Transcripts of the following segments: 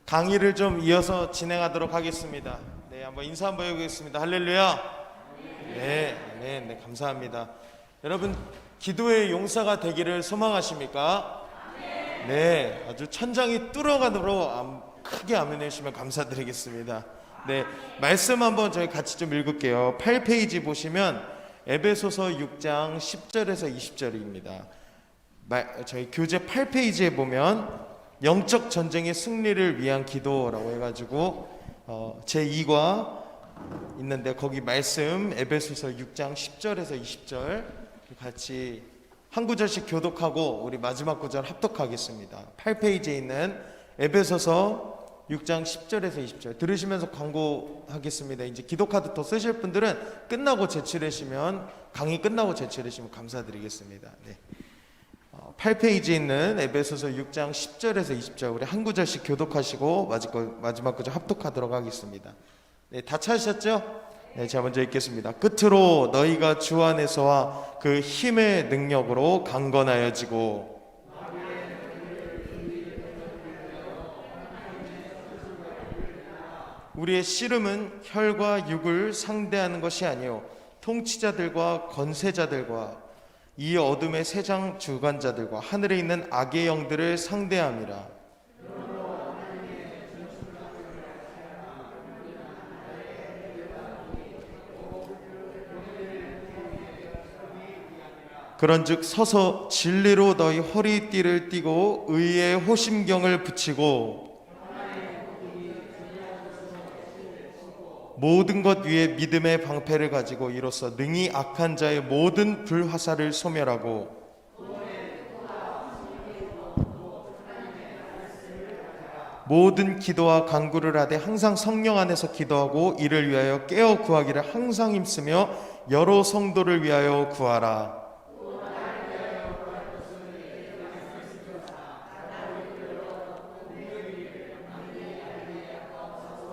강의를 좀 이어서 진행하도록 하겠습니다. 네, 한번 인사 한번 해보겠습니다. 할렐루야. 네, 감사합니다. 여러분, 기도의 용사가 되기를 소망하십니까? 네, 아주 천장이 뚫어가도록 크게 아멘 해주시면 감사드리겠습니다. 네, 말씀 한번 저희 같이 좀 읽을게요. 8페이지 보시면 에베소서 6장 10절에서 20절입니다. 저희 교재 8페이지에 보면 영적 전쟁의 승리를 위한 기도라고 해가지고 제2과 있는데 거기 말씀 에베소서 6장 10절에서 20절 같이 한 구절씩 교독하고 우리 마지막 구절 합독하겠습니다. 8페이지에 있는 에베소서 6장 10절에서 20절 들으시면서 광고하겠습니다. 이제 기도카드 더 쓰실 분들은 끝나고 제출하시면, 강의 끝나고 제출하시면 감사드리겠습니다. 네. 8페이지에 있는 에베소서 6장 10절에서 20절 우리 한 구절씩 교독하시고 마지막 구절 합독하도록 하겠습니다. 네, 다 찾으셨죠? 네, 제가 먼저 읽겠습니다. 끝으로 너희가 주 안에서와 그 힘의 능력으로 강건하여지고 우리의 씨름은 혈과 육을 상대하는 것이 아니요 통치자들과 권세자들과 이 어둠의 세상 주관자들과 하늘에 있는 악의 영들을 상대함이라. 그런즉 서서 진리로 너희 허리띠를 띠고 의의 호심경을 붙이고 모든 것 위에 믿음의 방패를 가지고 이로써 능히 악한 자의 모든 불화살을 소멸하고 모든 기도와 간구를 하되 항상 성령 안에서 기도하고 이를 위하여 깨어 구하기를 항상 힘쓰며 여러 성도를 위하여 구하라.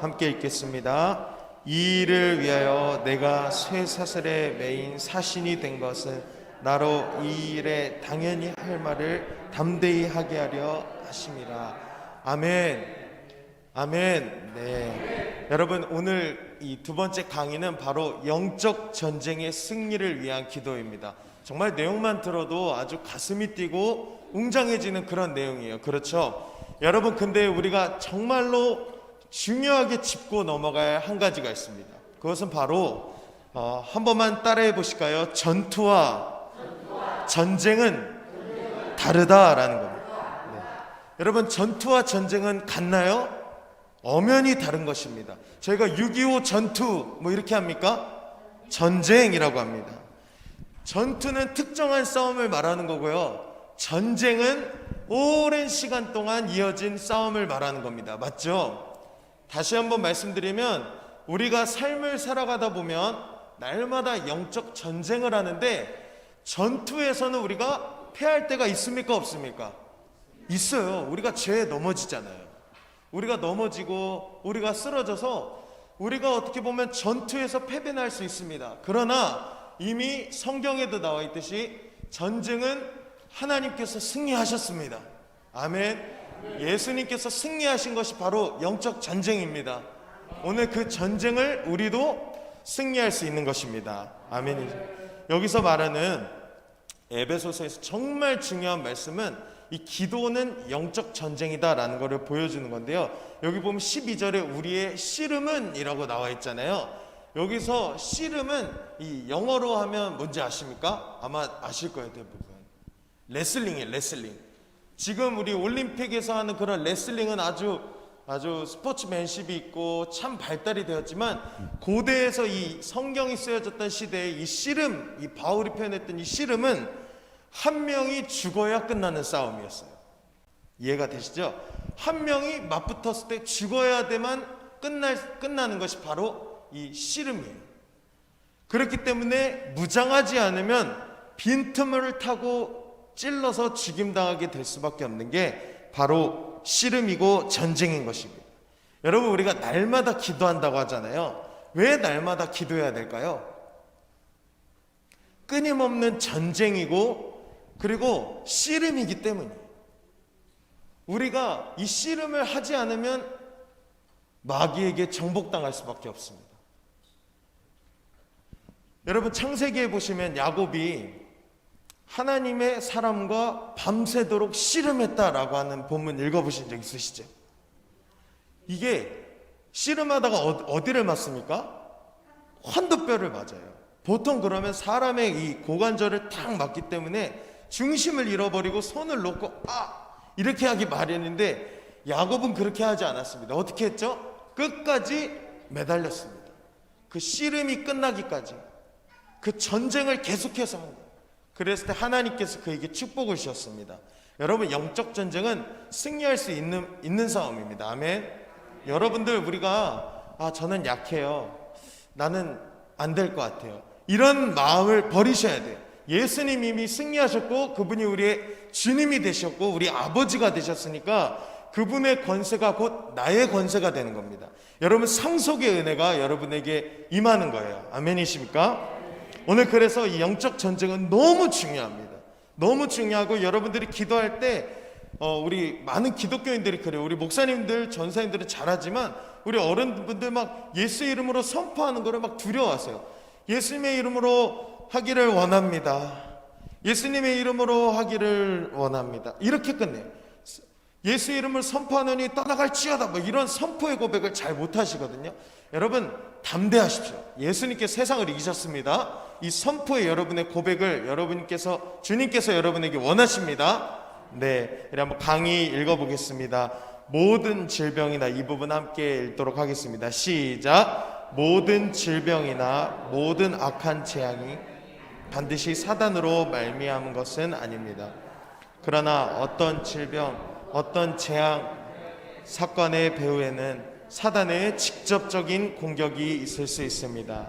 함께 읽겠습니다. 이 일을 위하여 내가 쇠사슬에 매인 사신이 된 것은 나로 이 일에 당연히 할 말을 담대히 하게 하려 하심이라. 아멘. 네. 여러분, 오늘 이 두 번째 강의는 바로 영적 전쟁의 승리를 위한 기도입니다. 정말 내용만 들어도 아주 가슴이 뛰고 웅장해지는 그런 내용이에요. 그렇죠? 여러분, 근데 우리가 정말로 중요하게 짚고 넘어가야 할 한 가지가 있습니다. 그것은 바로 한 번만 따라해 보실까요? 전투와 전쟁은 다르다라는 겁니다. 네. 여러분, 전투와 전쟁은 같나요? 엄연히 다른 것입니다. 저희가 6.25 전투 이렇게 합니까? 전쟁이라고 합니다. 전투는 특정한 싸움을 말하는 거고요. 전쟁은 오랜 시간 동안 이어진 싸움을 말하는 겁니다. 맞죠? 다시 한번 말씀드리면 우리가 삶을 살아가다 보면 날마다 영적 전쟁을 하는데 전투에서는 우리가 패할 때가 있습니까? 없습니까? 있어요. 우리가 죄에 넘어지잖아요. 우리가 넘어지고 우리가 쓰러져서 우리가 어떻게 보면 전투에서 패배할 수 있습니다. 그러나 이미 성경에도 나와 있듯이 전쟁은 하나님께서 승리하셨습니다. 아멘. 예수님께서 승리하신 것이 바로 영적 전쟁입니다. 오늘 그 전쟁을 우리도 승리할 수 있는 것입니다. 아멘. 여기서 말하는 에베소서에서 정말 중요한 말씀은 이 기도는 영적 전쟁이다라는 것을 보여주는 건데요. 여기 보면 12절에 우리의 씨름은 이라고 나와 있잖아요. 여기서 씨름은 이 영어로 하면 뭔지 아십니까? 아마 아실 거예요, 대부분. 레슬링이에요, 레슬링. 지금 우리 올림픽에서 하는 그런 레슬링은 아주 스포츠맨십이 있고 참 발달이 되었지만 고대에서 이 성경이 쓰여졌던 시대에 이 씨름, 이 바울이 표현했던 이 씨름은 한 명이 죽어야 끝나는 싸움이었어요. 이해가 되시죠? 한 명이 맞붙었을 때 죽어야 돼만 끝나는 것이 바로 이 씨름이에요. 그렇기 때문에 무장하지 않으면 빈틈을 타고 찔러서 죽임당하게 될 수밖에 없는 게 바로 씨름이고 전쟁인 것입니다. 여러분, 우리가 날마다 기도한다고 하잖아요. 왜 날마다 기도해야 될까요? 끊임없는 전쟁이고 그리고 씨름이기 때문이에요. 우리가 이 씨름을 하지 않으면 마귀에게 정복당할 수밖에 없습니다. 여러분, 창세기에 보시면 야곱이 하나님의 사람과 밤새도록 씨름했다라고 하는 본문 읽어보신 적 있으시죠? 이게 씨름하다가 어디를 맞습니까? 환도뼈를 맞아요. 보통 그러면 사람의 이 고관절을 탁 맞기 때문에 중심을 잃어버리고 손을 놓고 이렇게 하기 마련인데, 야곱은 그렇게 하지 않았습니다. 어떻게 했죠? 끝까지 매달렸습니다. 그 씨름이 끝나기까지 그 전쟁을 계속해서 한 거예요. 그랬을 때 하나님께서 그에게 축복을 주셨습니다. 여러분, 영적 전쟁은 승리할 수 있는 싸움입니다. 아멘. 여러분들, 우리가 저는 약해요, 나는 안 될 것 같아요, 이런 마음을 버리셔야 돼요. 예수님 이미 승리하셨고 그분이 우리의 주님이 되셨고 우리 아버지가 되셨으니까 그분의 권세가 곧 나의 권세가 되는 겁니다. 여러분, 상속의 은혜가 여러분에게 임하는 거예요. 아멘이십니까? 오늘 그래서 이 영적 전쟁은 너무 중요합니다. 너무 중요하고, 여러분들이 기도할 때 우리 많은 기독교인들이 그래요. 우리 목사님들, 전사님들은 잘하지만 우리 어른분들 막 예수 이름으로 선포하는 거를 막 두려워하세요. 예수님의 이름으로 하기를 원합니다. 예수님의 이름으로 하기를 원합니다. 이렇게 끝내요. 예수 이름을 선포하느니 떠나갈지어다, 뭐 이런 선포의 고백을 잘 못하시거든요. 여러분, 담대하십시오. 예수님께 세상을 이기셨습니다. 이 선포의 여러분의 고백을 주님께서 여러분에게 원하십니다. 네, 한번 강의 읽어보겠습니다. 모든 질병이나, 이 부분 함께 읽도록 하겠습니다. 시작. 모든 질병이나 모든 악한 재앙이 반드시 사단으로 말미암은 것은 아닙니다. 그러나 어떤 질병, 어떤 재앙, 사건의 배후에는 사단의 직접적인 공격이 있을 수 있습니다.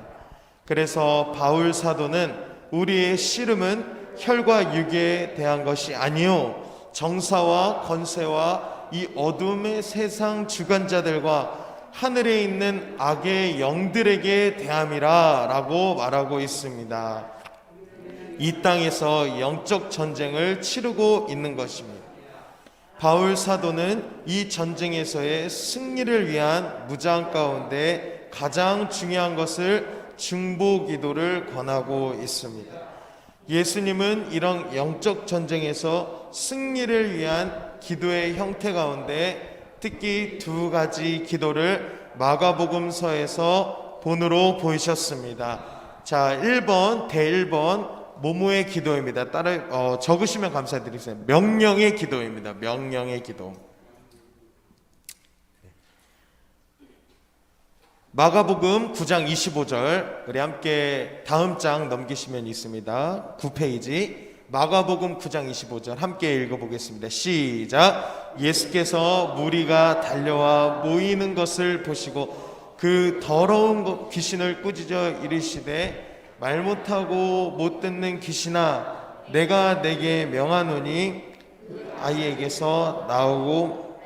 그래서 바울 사도는 우리의 씨름은 혈과 육에 대한 것이 아니요 정사와 권세와 이 어둠의 세상 주관자들과 하늘에 있는 악의 영들에게 대함이라 라고 말하고 있습니다. 이 땅에서 영적 전쟁을 치르고 있는 것입니다. 바울 사도는 이 전쟁에서의 승리를 위한 무장 가운데 가장 중요한 것을 중보 기도를 권하고 있습니다. 예수님은 이런 영적 전쟁에서 승리를 위한 기도의 형태 가운데 특히 두 가지 기도를 마가복음서에서 본으로 보이셨습니다. 자, 1번, 대1번 모모의 기도입니다. 따라 적으시면 감사드리겠습니다. 명령의 기도입니다. 명령의 기도. 마가복음 9장 25절, 우리 함께 다음 장 넘기시면 있습니다. 9페이지. 마가복음 9장 25절 함께 읽어보겠습니다. 시작. 예수께서 무리가 달려와 모이는 것을 보시고 그 더러운 귀신을 꾸짖어 이르시되, 말 못하고 못 듣는 귀신아, 내가 내게 명하노니 아이에게서 나오고.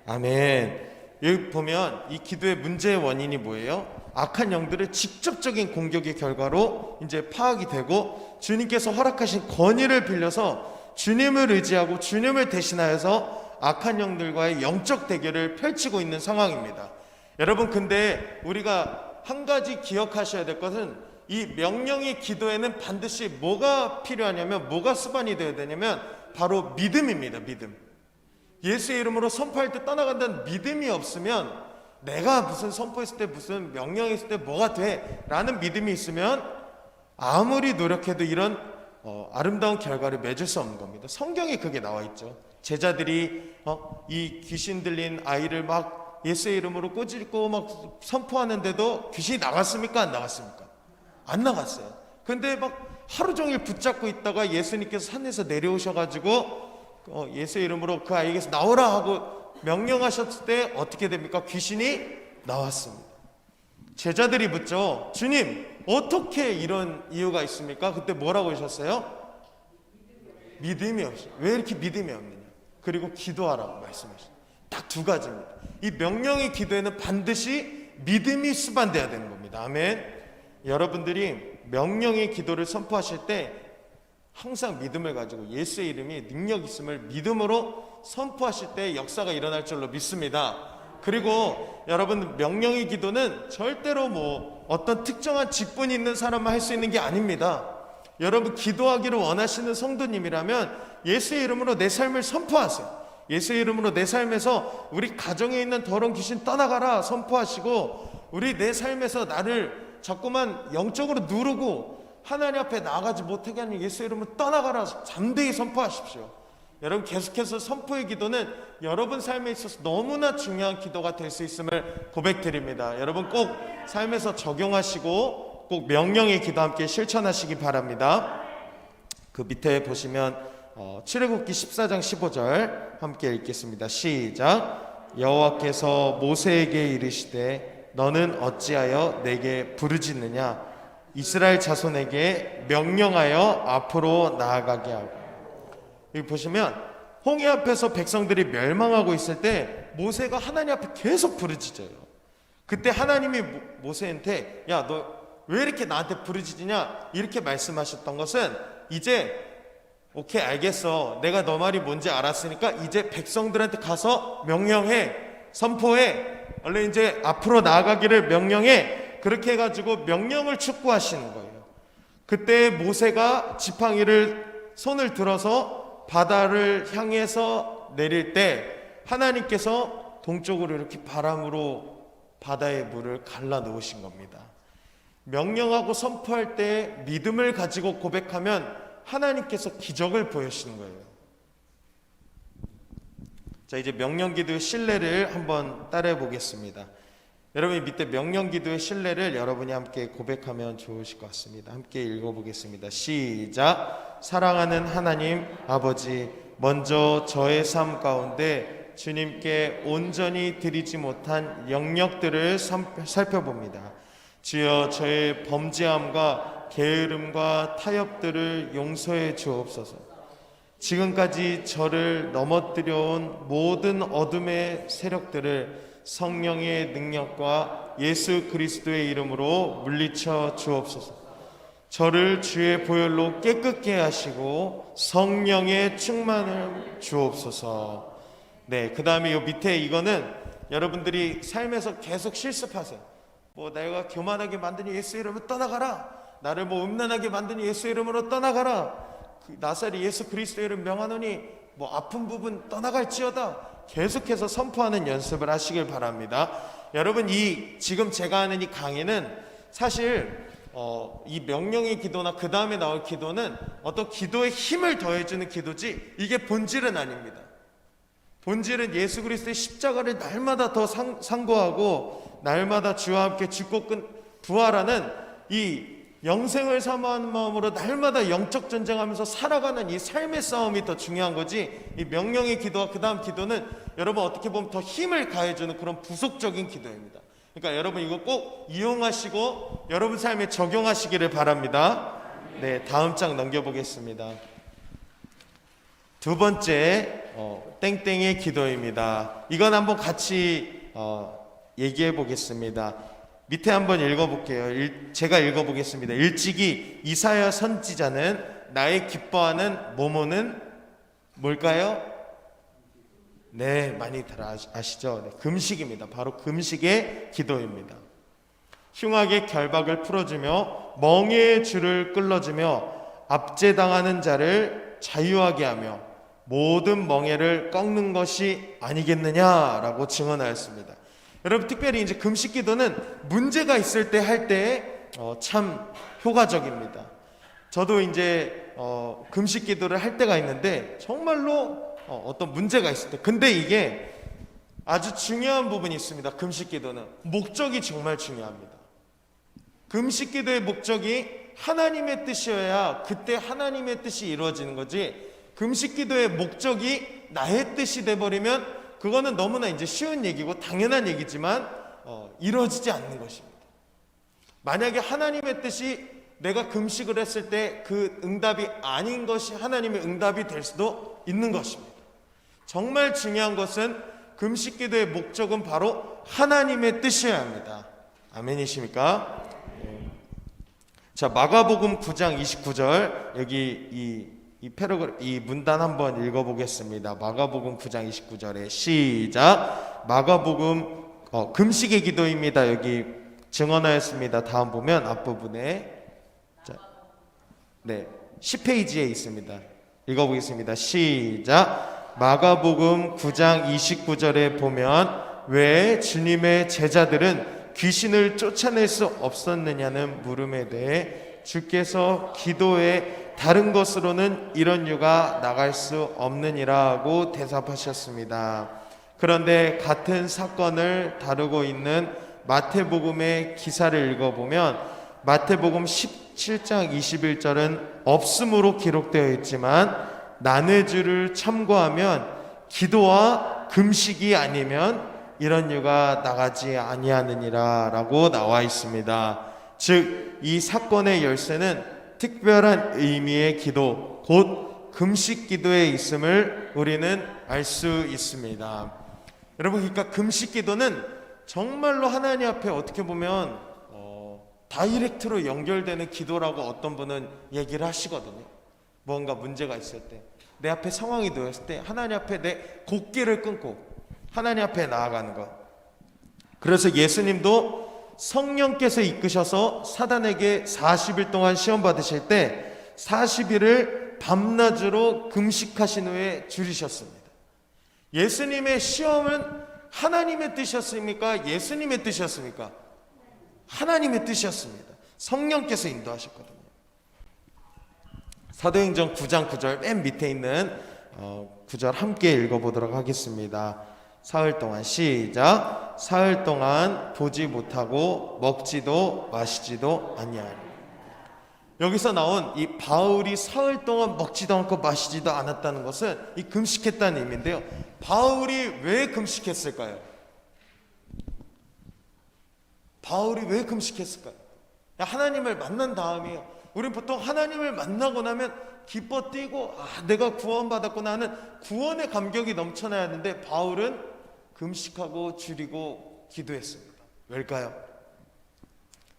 아멘. 여기 보면 이 기도의 문제의 원인이 뭐예요? 악한 영들의 직접적인 공격의 결과로 이제 파악이 되고, 주님께서 허락하신 권위를 빌려서 주님을 의지하고 주님을 대신하여서 악한 영들과의 영적 대결을 펼치고 있는 상황입니다. 여러분, 근데 우리가 한 가지 기억하셔야 될 것은, 이 명령의 기도에는 반드시 뭐가 필요하냐면, 뭐가 수반이 되어야 되냐면 바로 믿음입니다. 믿음. 예수의 이름으로 선포할 때 떠나간다는 믿음이 없으면, 내가 무슨 선포했을 때, 무슨 명령했을 때 뭐가 돼 라는 믿음이 있으면 아무리 노력해도 이런 아름다운 결과를 맺을 수 없는 겁니다. 성경에 그게 나와 있죠. 제자들이 이 귀신 들린 아이를 막 예수의 이름으로 꾸짖고 막 선포하는데도 귀신이 나갔습니까? 안 나갔습니까? 안 나갔어요. 근데 막 하루 종일 붙잡고 있다가 예수님께서 산에서 내려오셔가지고 예수의 이름으로 그 아이에게서 나오라 하고 명령하셨을 때 어떻게 됩니까? 귀신이 나왔습니다. 제자들이 묻죠. 주님, 어떻게 이런 이유가 있습니까? 그때 뭐라고 하셨어요? 믿음이 없어요. 왜 이렇게 믿음이 없느냐? 그리고 기도하라고 말씀하셨어요. 딱 두 가지입니다. 이 명령의 기도에는 반드시 믿음이 수반돼야 되는 겁니다. 아멘. 여러분들이 명령의 기도를 선포하실 때 항상 믿음을 가지고 예수의 이름이 능력 있음을 믿음으로 선포하실 때 역사가 일어날 줄로 믿습니다. 그리고 여러분, 명령의 기도는 절대로 뭐 어떤 특정한 직분이 있는 사람만 할 수 있는 게 아닙니다. 여러분, 기도하기를 원하시는 성도님이라면 예수의 이름으로 내 삶을 선포하세요. 예수의 이름으로 내 삶에서 우리 가정에 있는 더러운 귀신 떠나가라 선포하시고, 우리 내 삶에서 나를 자꾸만 영적으로 누르고 하나님 앞에 나아가지 못하게 하는 예수의 이름으로 떠나가라 잠대히 선포하십시오. 여러분, 계속해서 선포의 기도는 여러분 삶에 있어서 너무나 중요한 기도가 될 수 있음을 고백드립니다. 여러분, 꼭 삶에서 적용하시고 꼭 명령의 기도 함께 실천하시기 바랍니다. 그 밑에 보시면 출애굽기 14장 15절 함께 읽겠습니다. 시작. 여호와께서 모세에게 이르시되 너는 어찌하여 내게 부르짖느냐? 이스라엘 자손에게 명령하여 앞으로 나아가게 하고. 여기 보시면 홍해 앞에서 백성들이 멸망하고 있을 때 모세가 하나님 앞에 계속 부르짖어요. 그때 하나님이 모세한테 야, 너 왜 이렇게 나한테 부르짖으냐? 이렇게 말씀하셨던 것은, 이제 오케이, 알겠어, 내가 너 말이 뭔지 알았으니까 이제 백성들한테 가서 명령해, 선포해, 얼른 이제 앞으로 나아가기를 명령해. 그렇게 해가지고 명령을 촉구하시는 거예요. 그때 모세가 지팡이를 손을 들어서 바다를 향해서 내릴 때 하나님께서 동쪽으로 이렇게 바람으로 바다의 물을 갈라 놓으신 겁니다. 명령하고 선포할 때 믿음을 가지고 고백하면 하나님께서 기적을 보여주시는 거예요. 자, 이제 명령기도의 신뢰를 한번 따라해 보겠습니다. 여러분, 밑에 명령기도의 신뢰를 여러분이 함께 고백하면 좋으실 것 같습니다. 함께 읽어보겠습니다. 시작. 사랑하는 하나님 아버지, 먼저 저의 삶 가운데 주님께 온전히 드리지 못한 영역들을 살펴봅니다. 주여, 저의 범죄함과 게으름과 타협들을 용서해 주옵소서. 지금까지 저를 넘어뜨려 온 모든 어둠의 세력들을 성령의 능력과 예수 그리스도의 이름으로 물리쳐 주옵소서. 저를 주의 보혈로 깨끗게 하시고 성령의 충만을 주옵소서. 네, 그 다음에 요 밑에 이거는 여러분들이 삶에서 계속 실습하세요. 뭐 내가 교만하게 만드니 예수 이름으로 떠나가라. 나를 뭐 음란하게 만드니 예수 이름으로 떠나가라. 나사리 예수 그리스도의 이름 명하노니 뭐 아픈 부분 떠나갈지어다. 계속해서 선포하는 연습을 하시길 바랍니다. 여러분, 지금 제가 하는 이 강의는 사실 이 명령의 기도나 그 다음에 나올 기도는 어떤 기도에 힘을 더해주는 기도지, 이게 본질은 아닙니다. 본질은 예수 그리스도의 십자가를 날마다 더 상고하고 날마다 주와 함께 죽고 부활하는 이 영생을 사모하는 마음으로 날마다 영적 전쟁하면서 살아가는 이 삶의 싸움이 더 중요한 거지, 이 명령의 기도와 그 다음 기도는 여러분 어떻게 보면 더 힘을 가해주는 그런 부속적인 기도입니다. 그러니까 여러분 이거 꼭 이용하시고 여러분 삶에 적용하시기를 바랍니다. 네, 다음 장 넘겨보겠습니다. 두 번째 땡땡의 기도입니다. 이건 한번 같이 얘기해 보겠습니다. 밑에 한번 읽어볼게요. 제가 읽어보겠습니다. 일찍이 이사야 선지자는 나의 기뻐하는 모모는 뭘까요? 네, 많이들 아시죠? 네, 금식입니다. 바로 금식의 기도입니다. 흉악의 결박을 풀어주며 멍에의 줄을 끌어주며 압제당하는 자를 자유하게 하며 모든 멍에를 꺾는 것이 아니겠느냐라고 증언하였습니다. 여러분, 특별히 이제 금식 기도는 문제가 있을 때 할 때 참 효과적입니다. 저도 이제 금식 기도를 할 때가 있는데 정말로 어떤 문제가 있을 때, 근데 이게 아주 중요한 부분이 있습니다. 금식 기도는 목적이 정말 중요합니다. 금식 기도의 목적이 하나님의 뜻이어야 그때 하나님의 뜻이 이루어지는 거지, 금식 기도의 목적이 나의 뜻이 돼버리면 그거는 너무나 이제 쉬운 얘기고 당연한 얘기지만 이루어지지 않는 것입니다. 만약에 하나님의 뜻이 내가 금식을 했을 때 그 응답이 아닌 것이 하나님의 응답이 될 수도 있는 것입니다. 정말 중요한 것은 금식 기도의 목적은 바로 하나님의 뜻이어야 합니다. 아멘이십니까? 네. 자, 마가복음 9장 29절, 여기 이 이 문단 한번 읽어보겠습니다. 마가복음 9장 29절에 시작. 마가복음 금식의 기도입니다. 여기 증언하였습니다. 다음 보면 앞부분에 10페이지에 있습니다. 읽어보겠습니다. 시작. 마가복음 9장 29절에 보면 왜 주님의 제자들은 귀신을 쫓아낼 수 없었느냐는 물음에 대해 주께서 기도에 다른 것으로는 이런 유가 나갈 수 없느니라고 대답하셨습니다. 그런데 같은 사건을 다루고 있는 마태복음의 기사를 읽어보면 마태복음 17장 21절은 없음으로 기록되어 있지만 나뇌주를 첨가하면 기도와 금식이 아니면 이런 유가 나가지 아니하느니라 라고 나와 있습니다. 즉 이 사건의 열쇠는 특별한 의미의 기도, 곧 금식 기도에 있음을 우리는 알 수 있습니다. 여러분, 그러니까 금식 기도는 정말로 하나님 앞에 어떻게 보면 다이렉트로 연결되는 기도라고 어떤 분은 얘기를 하시거든요. 뭔가 문제가 있을 때, 내 앞에 상황이 놓였을 때 하나님 앞에 내 곡기를 끊고 하나님 앞에 나아가는 것. 그래서 예수님도 성령께서 이끄셔서 사단에게 40일 동안 시험 받으실 때 40일을 밤낮으로 금식하신 후에 줄이셨습니다. 예수님의 시험은 하나님의 뜻이었습니까? 예수님의 뜻이었습니까? 하나님의 뜻이었습니다. 성령께서 인도하셨거든요. 사도행전 9장 9절 맨 밑에 있는 9절 함께 읽어보도록 하겠습니다. 사흘 동안 시작. 사흘 동안 보지 못하고 먹지도 마시지도 아니하리. 여기서 나온 이 바울이 사흘 동안 먹지도 않고 마시지도 않았다는 것은 이 금식했다는 의미인데요. 바울이 왜 금식했을까요? 바울이 왜 금식했을까요? 하나님을 만난 다음이에요. 우리는 보통 하나님을 만나고 나면 기뻐 뛰고 내가 구원받았구나 하는 구원의 감격이 넘쳐나야 하는데 바울은 금식하고 줄이고 기도했습니다. 왜일까요?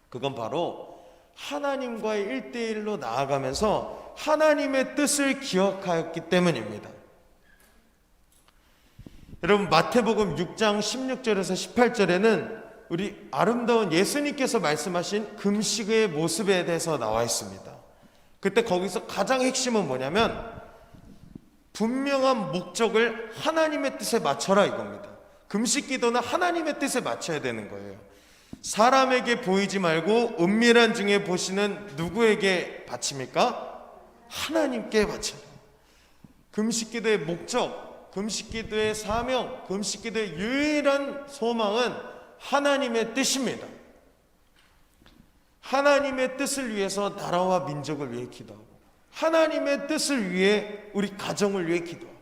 그건 바로 하나님과의 1대1로 나아가면서 하나님의 뜻을 기억하였기 때문입니다. 여러분, 마태복음 6장 16절에서 18절에는 우리 아름다운 예수님께서 말씀하신 금식의 모습에 대해서 나와 있습니다. 그때 거기서 가장 핵심은 뭐냐면 분명한 목적을 하나님의 뜻에 맞춰라 이겁니다. 금식 기도는 하나님의 뜻에 맞춰야 되는 거예요. 사람에게 보이지 말고 은밀한 중에 보시는 누구에게 바칩니까? 하나님께 바쳐라. 금식 기도의 목적, 금식 기도의 사명, 금식 기도의 유일한 소망은 하나님의 뜻입니다. 하나님의 뜻을 위해서 나라와 민족을 위해 기도하고, 하나님의 뜻을 위해 우리 가정을 위해 기도하고,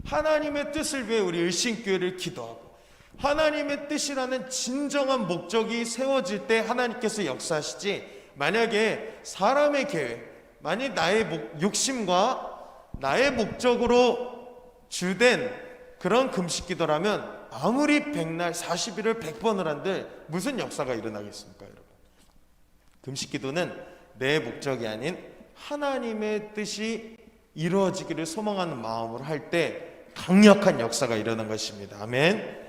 하나님의 뜻을 위해 우리 일신교회를 기도하고, 하나님의 뜻이라는 진정한 목적이 세워질 때 하나님께서 역사하시지, 만약에 사람의 계획, 만약 나의 욕심과 나의 목적으로 주된 그런 금식 기도라면 아무리 백날 40일을 100번을 한들 무슨 역사가 일어나겠습니까, 여러분? 금식 기도는 내 목적이 아닌 하나님의 뜻이 이루어지기를 소망하는 마음으로 할 때 강력한 역사가 일어난 것입니다. 아멘.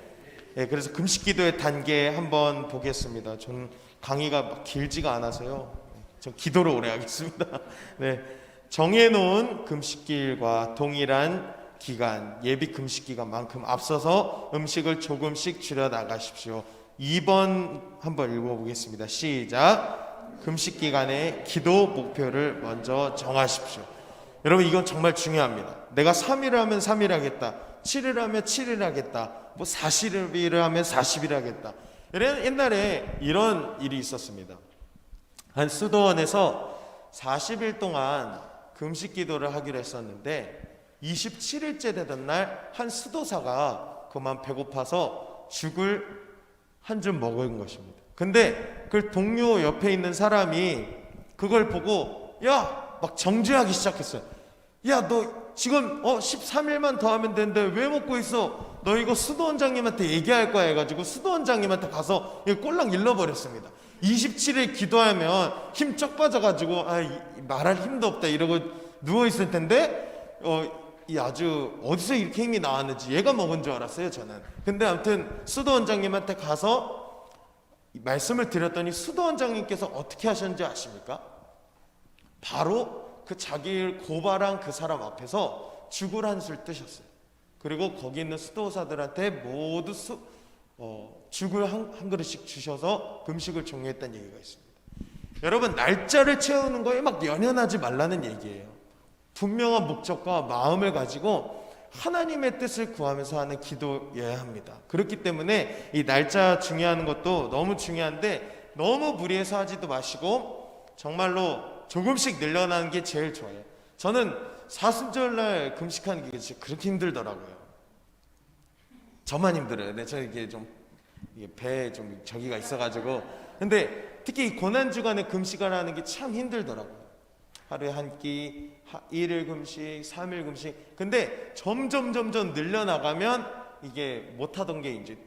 네, 그래서 금식 기도의 단계 한번 보겠습니다. 저는 강의가 막 길지가 않아서요. 전 기도를 오래 하겠습니다. 네, 정해놓은 금식기일과 동일한 기간, 예비 금식 기간만큼 앞서서 음식을 조금씩 줄여 나가십시오. 2번 한번 읽어보겠습니다. 시작. 금식 기간에 기도 목표를 먼저 정하십시오. 여러분, 이건 정말 중요합니다. 내가 3일을 하면 3일 하겠다, 7일을 하면 7일 하겠다, 뭐 40일을 하면 40일 하겠다. 옛날에 이런 일이 있었습니다. 한 수도원에서 40일 동안 금식 기도를 하기로 했었는데 27일째 되던 날 한 수도사가 그만 배고파서 죽을 한 줌 먹은 것입니다. 근데 그 동료 옆에 있는 사람이 그걸 보고 막 정죄하기 시작했어요. 야, 너 지금 13일만 더 하면 되는데 왜 먹고 있어? 너 이거 수도원장님한테 얘기할 거야 해가지고 수도원장님한테 가서 이거 꼴랑 일러버렸습니다. 27일 기도하면 힘 쩍 빠져가지고 말할 힘도 없다 이러고 누워 있을 텐데 이 아주 어디서 이렇게 힘이 나왔는지 얘가 먹은 줄 알았어요 저는. 근데 아무튼 수도 원장님한테 가서 말씀을 드렸더니 수도 원장님께서 어떻게 하셨는지 아십니까? 바로 그 자기를 고발한 그 사람 앞에서 죽을 한술 뜨셨어요. 그리고 거기 있는 수도사들한테 모두 죽을 한 그릇씩 주셔서 금식을 종료했다는 얘기가 있습니다. 여러분, 날짜를 채우는 거에 막 연연하지 말라는 얘기예요. 분명한 목적과 마음을 가지고 하나님의 뜻을 구하면서 하는 기도여야 합니다. 그렇기 때문에 이 날짜 중요한 것도 너무 중요한데 너무 무리해서 하지도 마시고 정말로 조금씩 늘려나는 게 제일 좋아요. 저는 사순절날 금식하는 게 진짜 그렇게 힘들더라고요. 저만 힘들어요. 네, 저 이게 좀 배에 좀 저기가 있어가지고. 근데 특히 이 고난 주간에 금식을 하는 게 참 힘들더라고요. 하루에 한 끼, 1일 금식, 3일 금식. 근데 점점 늘려나가면 이게 못하던 게 이제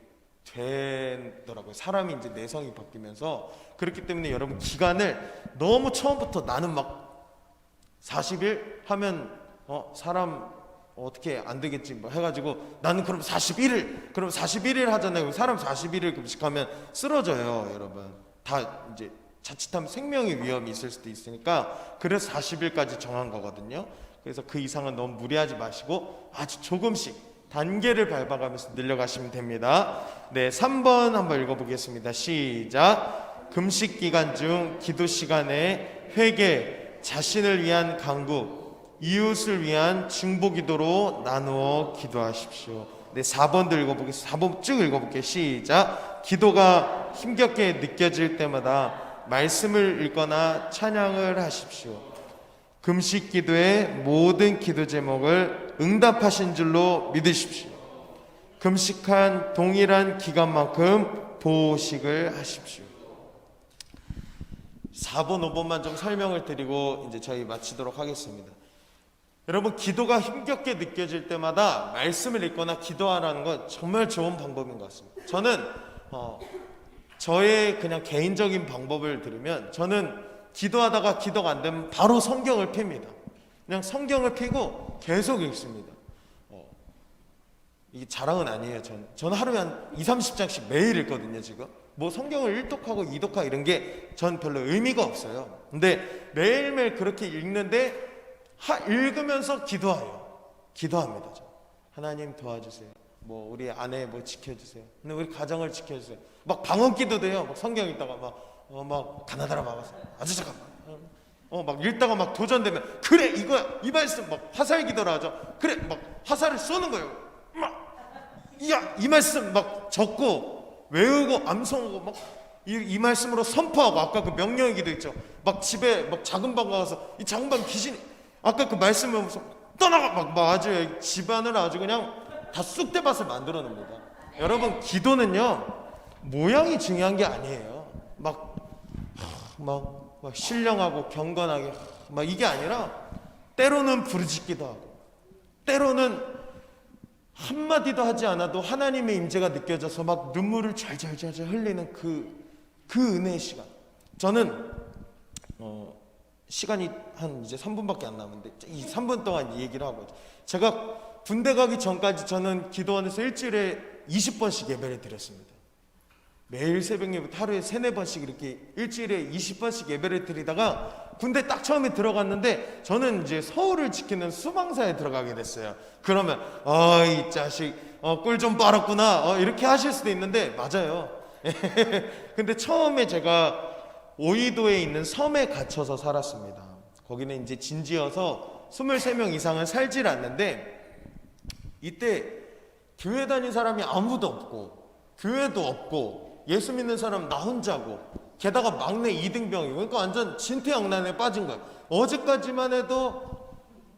되더라고요. 사람이 이제 내성이 바뀌면서. 그렇기 때문에 여러분, 기간을 너무 처음부터 나는 막 40일 하면 사람 어떻게 안 되겠지 뭐 해가지고 나는 그럼 41일 하잖아요. 사람 41일 금식하면 쓰러져요. 여러분, 다 이제 자칫하면 생명의 위험이 있을 수도 있으니까 그래서 40일까지 정한 거거든요. 그래서 그 이상은 너무 무리하지 마시고 아주 조금씩 단계를 밟아가면서 늘려가시면 됩니다. 네, 3번 한번 읽어보겠습니다. 시작. 금식 기간 중 기도 시간에 회개, 자신을 위한 간구, 이웃을 위한 중보기도로 나누어 기도하십시오. 네, 4번도 읽어보겠습니다. 4번 쭉 읽어볼게요. 시작. 기도가 힘겹게 느껴질 때마다 말씀을 읽거나 찬양을 하십시오. 금식 기도의 모든 기도 제목을 응답하신 줄로 믿으십시오. 금식한 동일한 기간만큼 보호식을 하십시오. 4번, 5번만 좀 설명을 드리고 이제 저희 마치도록 하겠습니다. 여러분, 기도가 힘겹게 느껴질 때마다 말씀을 읽거나 기도하라는 건 정말 좋은 방법인 것 같습니다. 저는 저의 그냥 개인적인 방법을 들으면 저는 기도하다가 기도가 안 되면 바로 성경을 펴니다. 그냥 성경을 펴고 계속 읽습니다. 이게 자랑은 아니에요. 저는 하루에 한 20-30장씩 매일 읽거든요. 지금 뭐 성경을 1독하고 2독하고 이런 게 전 별로 의미가 없어요. 근데 매일매일 그렇게 읽는데 읽으면서 기도합니다. 하나님 도와주세요. 뭐 우리 아내 뭐 지켜주세요. 근데 우리 가정을 지켜주세요. 막 방언기도 돼요. 막 성경 읽다가 막 가나다라 막았어. 아주 잠깐만. 막 읽다가 막 도전되면 그래 이거야 이 말씀 막 화살 기도라 하죠. 그래 막 화살을 쏘는 거예요. 이 말씀 막 적고 외우고 암송하고 막 이 말씀으로 선포하고 아까 그 명령의 기도 있죠. 막 집에 막 작은 방 가서 이 작은 방 귀신이 아까 그 말씀을 하면서 떠나가 막 아주 집안을 아주 그냥 다 쑥대밭을 만들어 놉니다. 여러분, 기도는요 모양이 중요한 게 아니에요. 막 신령하고 경건하게 막 이게 아니라 때로는 부르짖기도 하고 때로는 한마디도 하지 않아도 하나님의 임재가 느껴져서 막 눈물을 잘잘잘잘 흘리는 그 은혜의 시간. 저는 시간이 한 이제 3분밖에 안 남았는데 이 3분 동안 이 얘기를 하고 제가 군대 가기 전까지 저는 기도원에서 일주일에 20번씩 예배를 드렸습니다. 매일 새벽 예배 하루에 3-4번씩 이렇게 일주일에 20번씩 예배를 드리다가 군대 딱 처음에 들어갔는데 저는 이제 서울을 지키는 수방사에 들어가게 됐어요. 그러면 이 자식 꿀 좀 빨았구나 이렇게 하실 수도 있는데 맞아요. 근데 처음에 제가 오이도에 있는 섬에 갇혀서 살았습니다. 거기는 이제 진지여서 23명 이상은 살질 않는데 이때 교회 다닌 사람이 아무도 없고 교회도 없고 예수 믿는 사람 나 혼자고 게다가 막내 2등병이고 그러니까 완전 진퇴양난에 빠진 거예요. 어제까지만 해도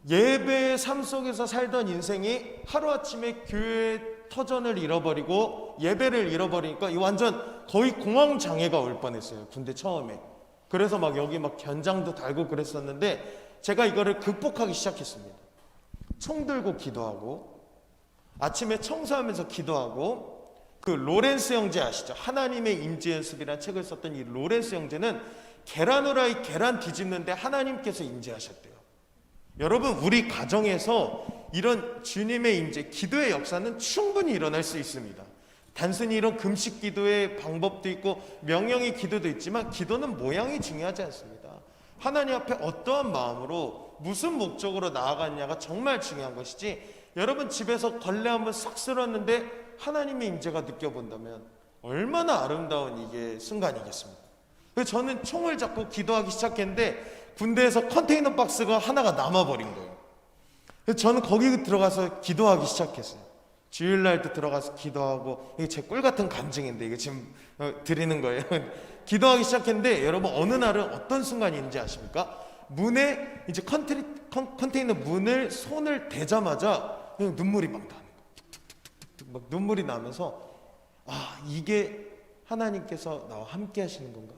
예배의 삶 속에서 살던 인생이 하루아침에 교회 터전을 잃어버리고 예배를 잃어버리니까 이 완전 거의 공황장애가 올 뻔했어요. 군대 처음에. 그래서 막 여기 막 견장도 달고 그랬었는데 제가 이거를 극복하기 시작했습니다. 총 들고 기도하고 아침에 청소하면서 기도하고 그 로렌스 형제 아시죠? 하나님의 임재 연습이라는 책을 썼던 이 로렌스 형제는 계란 후라이 계란 뒤집는데 하나님께서 임재하셨대요. 여러분, 우리 가정에서 이런 주님의 임재, 기도의 역사는 충분히 일어날 수 있습니다. 단순히 이런 금식 기도의 방법도 있고 명령의 기도도 있지만, 기도는 모양이 중요하지 않습니다. 하나님 앞에 어떠한 마음으로 무슨 목적으로 나아갔냐가 정말 중요한 것이지, 여러분 집에서 걸레 한번 싹 쓸었는데 하나님의 임재가 느껴본다면 얼마나 아름다운 이게 순간이겠습니까? 그래서 저는 총을 잡고 기도하기 시작했는데 군대에서 컨테이너 박스가 하나가 남아버린 거예요. 그래서 저는 거기 들어가서 기도하기 시작했어요. 주일날도 들어가서 기도하고, 이게 제 꿀 같은 간증인데 이게 지금 드리는 거예요. 기도하기 시작했는데 여러분, 어느 날은 어떤 순간이 있는지 아십니까? 문에 이제 컨테이너 문을 손을 대자마자 그냥 눈물이 막 나는 거예요. 툭툭툭툭 막 눈물이 나면서, 아, 이게 하나님께서 나와 함께 하시는 건가?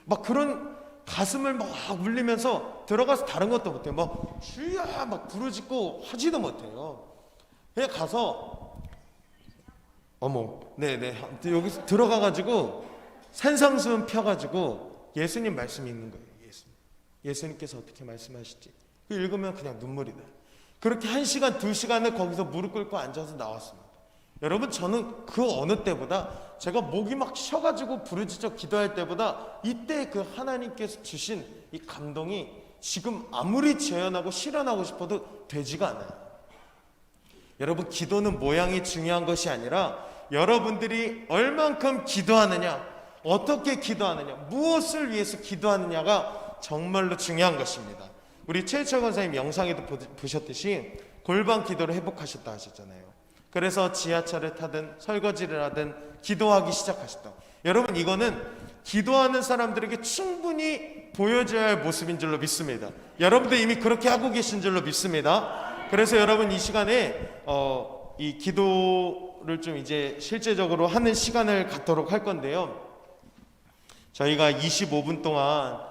막 그런 가슴을 막 울리면서 들어가서 다른 것도 못해요. 막 주야 막 부르짖고 하지도 못해요. 그냥 가서 어머, 네네, 여기서 들어가가지고 산상수훈 펴가지고 예수님 말씀이 있는 거예요. 예수님께서 어떻게 말씀하실지 읽으면 그냥 눈물이 나요. 그렇게 1시간, 2시간을 거기서 무릎 꿇고 앉아서 나왔습니다. 여러분, 저는 그 어느 때보다, 제가 목이 막 쉬어가지고 부르짖어 기도할 때보다 이때 그 하나님께서 주신 이 감동이 지금 아무리 재현하고 실현하고 싶어도 되지가 않아요. 여러분, 기도는 모양이 중요한 것이 아니라 여러분들이 얼만큼 기도하느냐, 어떻게 기도하느냐, 무엇을 위해서 기도하느냐가 정말로 중요한 것입니다. 우리 최일철 권사님 영상에도 보셨듯이 골반 기도를 회복하셨다 하셨잖아요. 그래서 지하철을 타든 설거지를 하든 기도하기 시작하셨다. 여러분, 이거는 기도하는 사람들에게 충분히 보여줘야 할 모습인 줄로 믿습니다. 여러분들 이미 그렇게 하고 계신 줄로 믿습니다. 그래서 여러분, 이 시간에 이 기도를 좀 이제 실제적으로 하는 시간을 갖도록 할 건데요. 저희가 25분 동안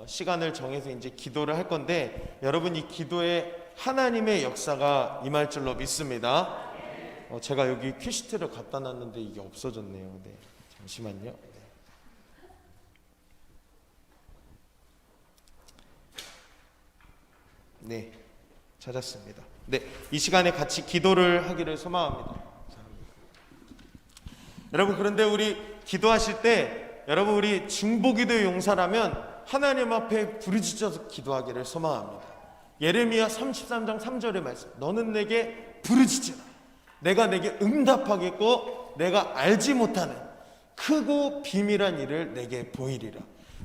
시간을 정해서 이제 기도를 할 건데, 여러분, 이 기도에 하나님의 역사가 임할 줄로 믿습니다. 제가 여기 큐시트를 갖다 놨는데 이게 없어졌네요. 네, 잠시만요. 네, 찾았습니다. 네, 이 시간에 같이 기도를 하기를 소망합니다. 여러분, 그런데 우리 기도하실 때, 여러분, 우리 중보기도의 용사라면 하나님 앞에 부르짖어서 기도하기를 소망합니다. 예레미야 33장 3절의 말씀, 너는 내게 부르짖으라. 내가 내게 응답하겠고 내가 알지 못하는 크고 비밀한 일을 내게 보이리라.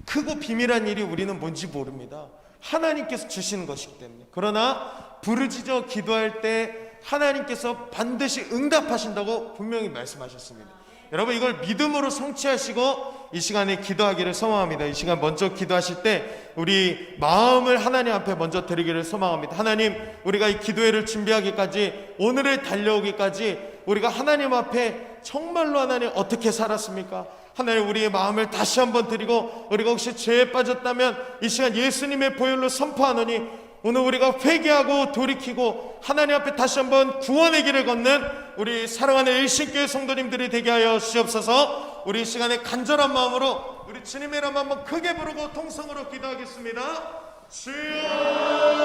크고 비밀한 일이 우리는 뭔지 모릅니다. 하나님께서 주시는 것이기 때문에. 그러나 부르짖어 기도할 때 하나님께서 반드시 응답하신다고 분명히 말씀하셨습니다. 여러분, 이걸 믿음으로 성취하시고 이 시간에 기도하기를 소망합니다. 이 시간 먼저 기도하실 때 우리 마음을 하나님 앞에 먼저 드리기를 소망합니다. 하나님, 우리가 이 기도회를 준비하기까지, 오늘을 달려오기까지 우리가 하나님 앞에 정말로 하나님 어떻게 살았습니까? 하나님, 우리의 마음을 다시 한번 드리고, 우리가 혹시 죄에 빠졌다면 이 시간 예수님의 보혈로 선포하노니, 오늘 우리가 회개하고 돌이키고 하나님 앞에 다시 한번 구원의 길을 걷는 우리 사랑하는 일신교회 성도님들이 되게 하여 주옵소서. 우리 이 시간에 간절한 마음으로 우리 주님의 이름 한번 크게 부르고 통성으로 기도하겠습니다. 주여